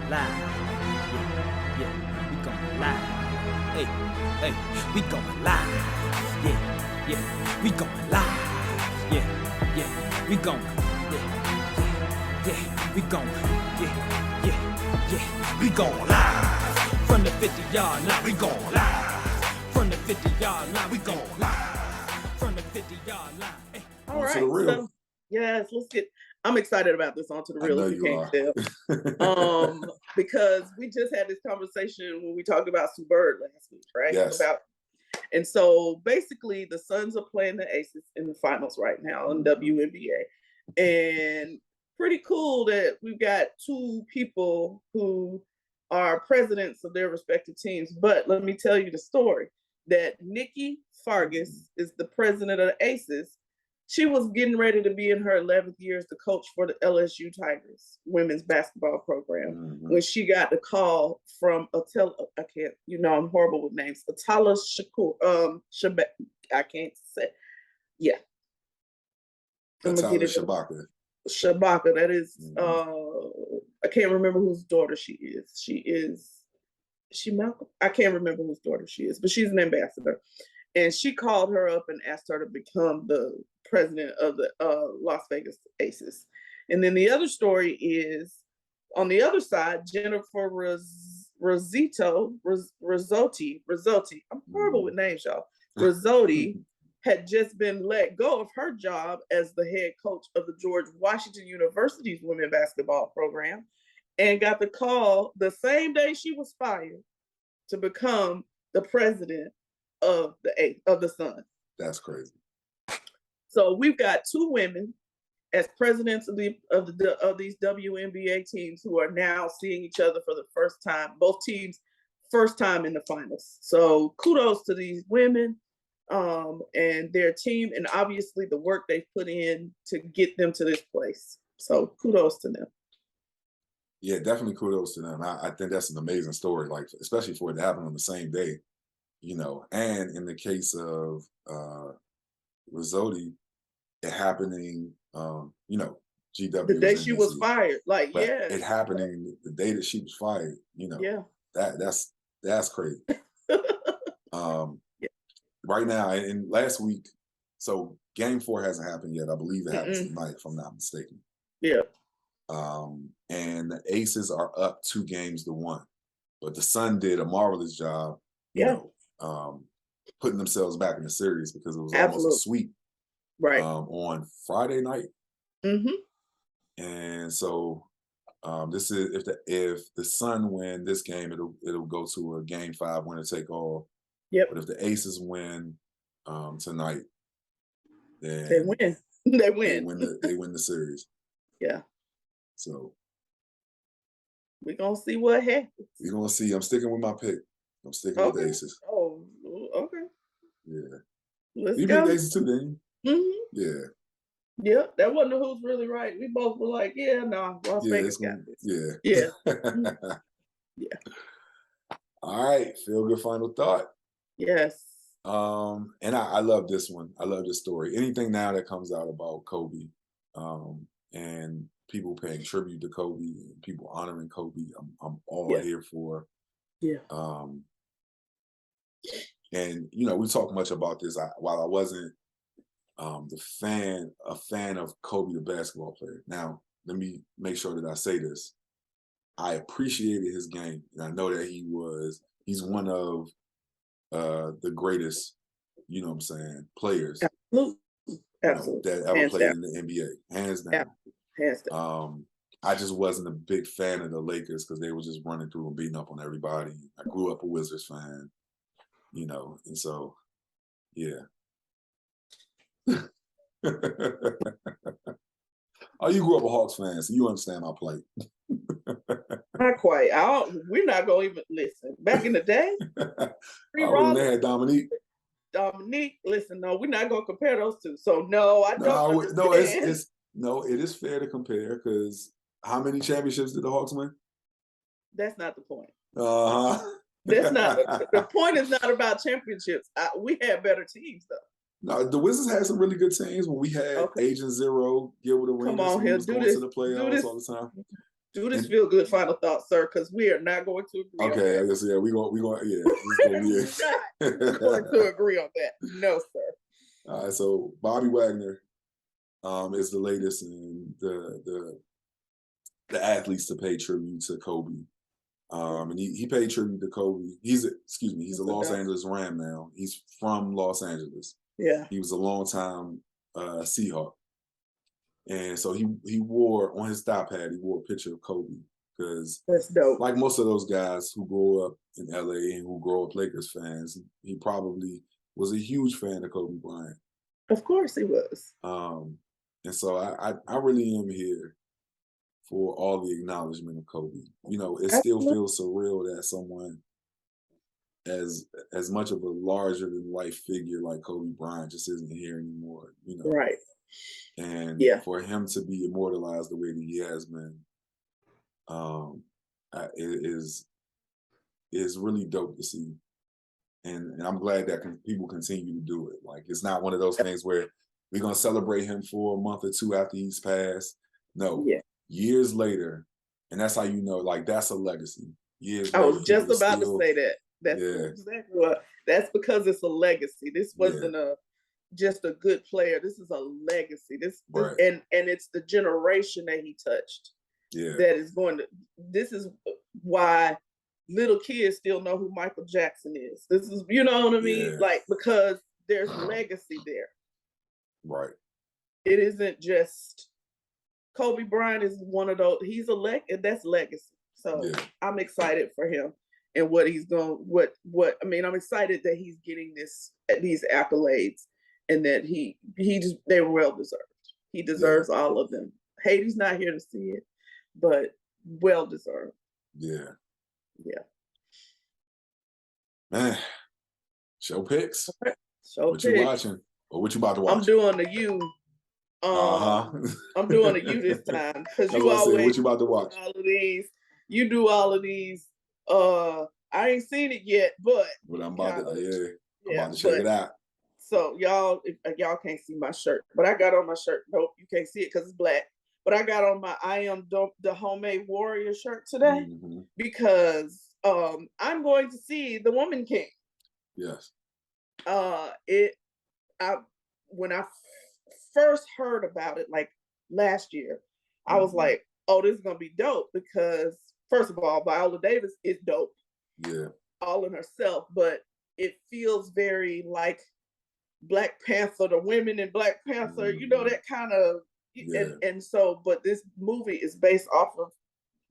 live. Yeah, yeah, we going live. Hey, hey, we going live. Yeah, yeah, we going live. Yeah, yeah, we going. Yeah, yeah, we going. Yeah, yeah, yeah, we going live. From the 50-yard line, we going live. From the 50-yard line, we going live. From the 50-yard line. Hey. All right, so yes, let's get. I'm excited about this onto the real. I know you are. Because we just had this conversation when we talked about Sue Bird last week, right? Yes. And so basically, the Suns are playing the Aces in the finals right now in WNBA, and pretty cool that we've got two people who are presidents of their respective teams. But let me tell you the story that Nikki Fargas is the president of the Aces. She was getting ready to be in her 11th year as the coach for the LSU Tigers women's basketball program when she got the call from I'm horrible with names. Atala Shakur, I can't say. Yeah. Atala Shabaka. Shabaka, that is, I can't remember whose daughter she is. She Malcolm? I can't remember whose daughter she is, but she's an ambassador. And she called her up and asked her to become the president of the Las Vegas Aces. And then the other story is, on the other side, Jennifer Rozzoti, I'm horrible with names, y'all. Rozzoti had just been let go of her job as the head coach of the George Washington University's women's basketball program and got the call the same day she was fired to become the president of the Suns. That's crazy. So we've got two women as presidents of these WNBA teams who are now seeing each other for the first time. Both teams first time in the finals. So kudos to these women and their team, and obviously the work they've put in to get them to this place. So kudos to them. Yeah, definitely kudos to them. I think that's an amazing story, like especially for it to happen on the same day. You know, and in the case of Rozzoti, it happening, GW. The day she was fired, it happening the day that she was fired. That's crazy. Right now, and last week, so Game 4 hasn't happened yet. I believe it happens tonight, if I'm not mistaken. Yeah. And the Aces are up 2-1, but the Sun did a marvelous job. Putting themselves back in the series because it was almost a sweep on Friday night. And so this is if the Sun win this game, it'll go to a Game 5 winner take all. But if the Aces win tonight, then they win. They win the series. Yeah. So we're gonna see what happens. We're gonna see. I'm sticking with my pick. I'm sticking with the Aces. Oh, okay. Yeah. Let's you go. beat the Aces too, didn't you? Yeah. Yeah, that wasn't who's really right. We both were like, Las Vegas got this. Yeah. Yeah. All right. Feel good final thought. Yes. And I love this one. I love this story. Anything now that comes out about Kobe, and people paying tribute to Kobe and people honoring Kobe, I'm all here for. Yeah. And we talk much about this. While I wasn't a fan of Kobe the basketball player. Now, let me make sure that I say this. I appreciated his game, and I know that he's one of the greatest, players Absolutely. that ever played in the NBA, hands down. Hands down. I just wasn't a big fan of the Lakers because they were just running through and beating up on everybody. I grew up a Wizards fan, and so, yeah. Oh, you grew up a Hawks fan, so you understand my plight. Not quite. We're not gonna even listen. Back in the day, when they had Dominique, listen, no, we're not gonna compare those two. So no, I don't. No, it is fair to compare because how many championships did the Hawks win? That's not the point. That's not the point. Is not about championships. We had better teams though. No, the Wizards had some really good teams when we had Agent Zero, Gilbert Arenas, come on here, going to the playoffs all the time. Do this feel good final thought, sir, because we are not going to agree. Okay, on I guess that. we going yeah. This is gonna be We're not going to agree on that. No, sir. All right, so Bobby Wagner is the latest in the athletes to pay tribute to Kobe. And he paid tribute to Kobe. He's a Los Angeles Ram now. He's from Los Angeles. Yeah. He was a long time Seahawk. And so he wore on his thigh pad, he wore a picture of Kobe because that's dope. Like most of those guys who grow up in LA and who grow up Lakers fans, he probably was a huge fan of Kobe Bryant. Of course he was. And so I really am here for all the acknowledgement of Kobe. You know, it still feels surreal that someone as much of a larger than life figure like Kobe Bryant just isn't here anymore, you know. Right. And for him to be immortalized the way that he has been, is really dope to see. And I'm glad that people continue to do it. Like, it's not one of those things where we're going to celebrate him for a month or two after he's passed. No, years later. And that's how you know, like, that's a legacy. Years I later, was just about to say that. That's exactly what. That's because it's a legacy. This wasn't just a good player. This is a legacy. This and it's the generation that he touched. Yeah. That is going to. This is why little kids still know who Michael Jackson is. This is, you know what I mean? Like, because there's legacy there. Right. It isn't just Kobe Bryant is one of those. He's that's legacy. So I'm excited for him and what he's going. What I mean, I'm excited that he's getting these accolades and that they were well deserved. He deserves all of them. Haiti's not here to see it, but well deserved. Yeah. Yeah. Man, show picks. What you watching? Or what you about to watch? I'm doing the U. I'm doing the U this time because you always what you about to watch? All of these. You do all of these. I ain't seen it yet, but I'm about to check it out. So y'all, if y'all can't see my shirt, but I got on my shirt. Nope, you can't see it because it's black. But I got on my I Am the Homemade Warrior shirt today because I'm going to see The Woman King. Yes. When I first heard about it, like last year, I was like, oh, this is gonna be dope because first of all, Viola Davis is dope. Yeah. All in herself, but it feels very like Black Panther, the women in Black Panther, you know, that kind of and so, but this movie is based off of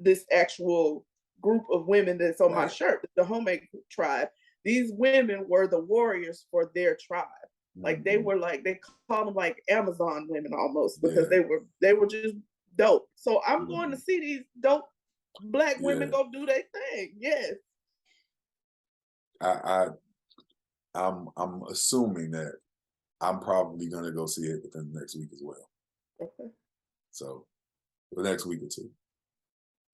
this actual group of women that's on my shirt, the Homemade Tribe. These women were the warriors for their tribe. Like they were like, they call them like Amazon women almost because they were just dope. So I'm going to see these dope Black women go do their thing. Yes. I'm assuming that I'm probably gonna go see it within the next week as well. Okay. So the next week or two.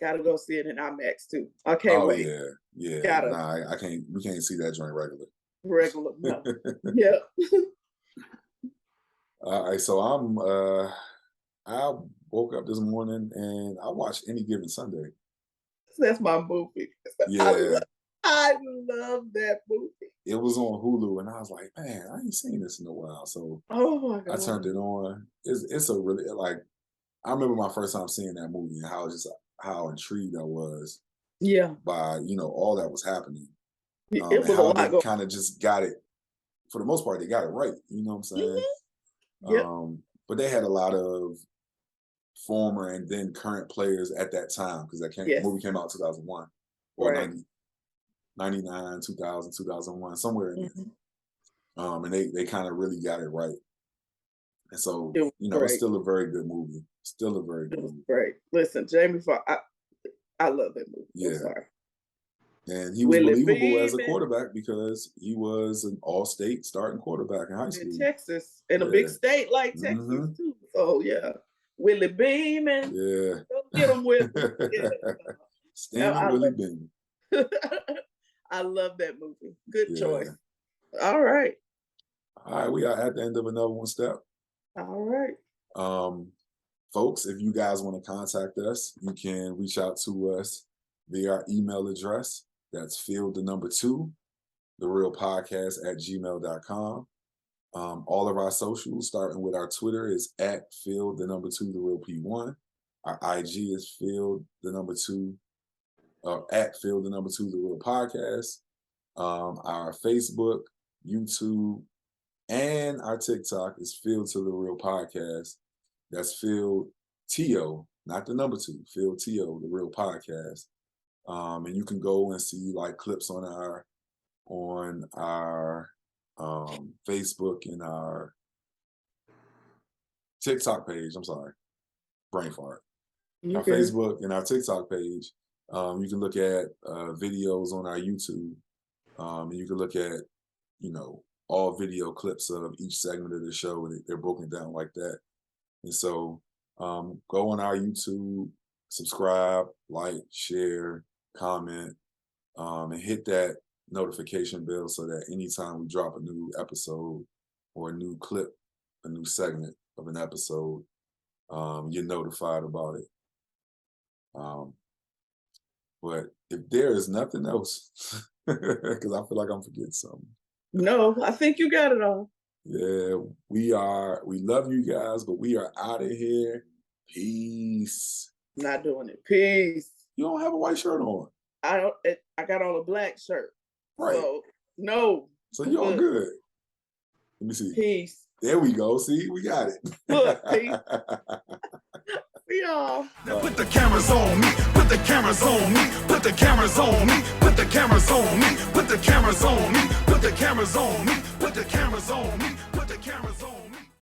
Gotta go see it in IMAX too. I can't wait. Yeah. Gotta. Nah, I can't. We can't see that joint regular. No. Yeah. All right. So I woke up this morning and I watched Any Given Sunday. That's my movie. Yeah. I love that movie. It was on Hulu, and I was like, man, I ain't seen this in a while. So my God. I turned it on. It's a really, like, I remember my first time seeing that movie and how intrigued I was. Yeah. By, you know, all that was happening. It was and how they kind of just got it, for the most part, they got it right. You know what I'm saying? Mm-hmm. But they had a lot of former and then current players at that time because that movie came out in 2001 or 99, 2000, 2001, somewhere in there. And they kind of really got it right. And so, you know, it's still a very good movie. Still a very good movie. Great. Listen, Jamie Foxx, I love that movie. Yeah. I'm sorry. And he was believable as a quarterback because he was an all-state starting quarterback in high school. In Texas, in a big state like Texas, too. So, yeah. Willie Beeman. Yeah. Go get him with Willie Beeman. I love that movie. Good choice. All right. All right, we are at the end of another one, Steph. All right. folks, if you guys want to contact us, you can reach out to us via our email address. That's fieldthe2therealpodcast@gmail.com. All of our socials, starting with our Twitter, is @field2therealp1. Our IG is field2 @field2therealpodcast. Our Facebook, YouTube, and our TikTok is Field to the Real Podcast. That's Field TO, not the number 2, Field TO, the Real Podcast. And you can go and see like clips on our Facebook and our TikTok page. I'm sorry, brain fart. Our Facebook and our TikTok page. You can look at videos on our YouTube, and you can look at, all video clips of each segment of the show. They're broken down like that. And so go on our YouTube, subscribe, like, share, comment, and hit that notification bell so that anytime we drop a new episode or a new clip, a new segment of an episode, you're notified about it. But if there is nothing else, because I feel like I'm forgetting something. No, I think you got it all. Yeah, we love you guys, but we are out of here. Peace. Not doing it. Peace. You don't have a white shirt on. I got on a black shirt. Right. So, no. So you're all good. Let me see. Peace. There we go. See, we got it. Look, peace. See y'all. Now put the cameras on me, put the cameras on me, put the cameras on me, put the cameras on me, put the cameras on me, put the cameras on me, put the cameras on me.